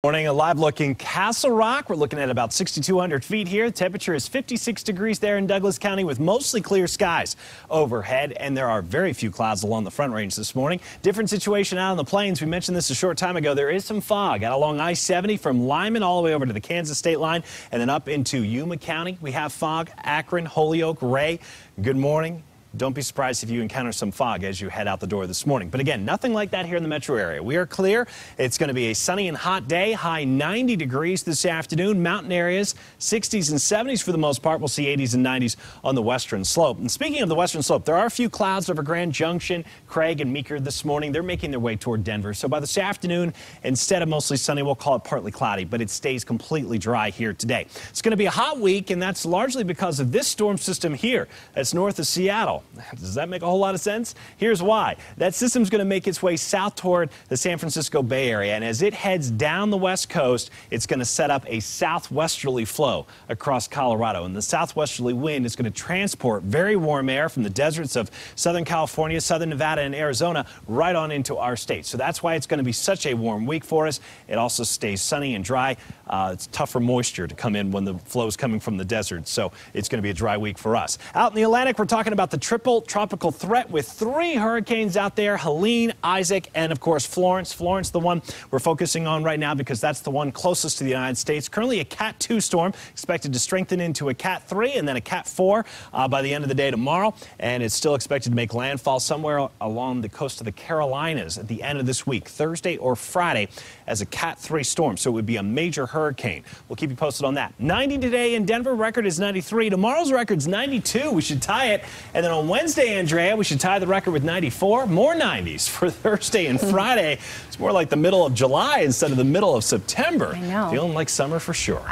Morning, a live look in Castle Rock. We're looking at about 6,200 feet here. The temperature is 56 degrees there in Douglas County with mostly clear skies overhead, and there are very few clouds along the Front Range this morning. Different situation out on the plains. We mentioned this a short time ago. There is some fog out along I-70 from Lyman all the way over to the Kansas state line and then up into Yuma County. We have fog, Akron, Holyoke, Ray. Good morning. Don't be surprised if you encounter some fog as you head out the door this morning. But again, nothing like that here in the metro area. We are clear. It's going to be a sunny and hot day. High 90 degrees this afternoon. Mountain areas 60s and 70s for the most part. We'll see 80s and 90s on the western slope. And speaking of the western slope, there are a few clouds over Grand Junction, Craig, and Meeker this morning. They're making their way toward Denver. So by this afternoon, instead of mostly sunny, we'll call it partly cloudy, but it stays completely dry here today. It's going to be a hot week, and that's largely because of this storm system here that's north of Seattle. Does that make a whole lot of sense? Here's why. That system's going to make its way south toward the San Francisco Bay Area, and as it heads down the west coast, it's going to set up a southwesterly flow across Colorado, and the southwesterly wind is going to transport very warm air from the deserts of Southern California, Southern Nevada, and Arizona right on into our state. So that's why it's going to be such a warm week for us. It also stays sunny and dry. It's tougher moisture to come in when the flow is coming from the desert, so it's going to be a dry week for us. Out in the Atlantic, we're talking about the triple tropical threat with 3 hurricanes out there: Helene, Isaac, and of course Florence. Florence, the one we're focusing on right now because that's the one closest to the United States. Currently a Cat 2 storm, expected to strengthen into a Cat 3 and then a Cat 4 by the end of the day tomorrow, and it's still expected to make landfall somewhere along the coast of the Carolinas at the end of this week, Thursday or Friday, as a Cat 3 storm. So it would be a major hurricane. We'll keep you posted on that. 90 today in Denver. Record is 93. Tomorrow's record's 92. We should tie it. And then on Wednesday, Andrea, we should tie the record with 94. More 90s for Thursday and Friday. It's more like the middle of July instead of the middle of September. I know. Feeling like summer for sure.